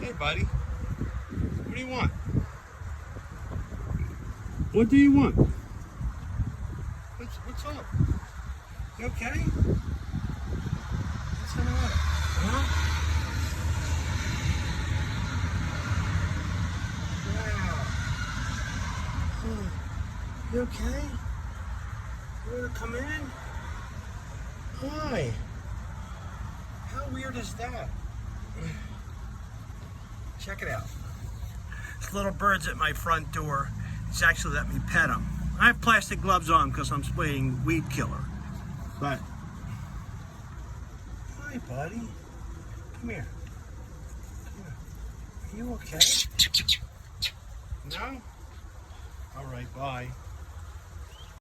Hey, buddy. What do you want? What do you want? What's up? You okay? What's the matter? Huh? Yeah. You okay? You wanna come in? Hi. How weird is that? Check it out. This little bird's at my front door. It's actually let me pet him. I have plastic gloves on because I'm spraying weed killer. But, hi, buddy. Come here. Are you okay? No? All right, bye.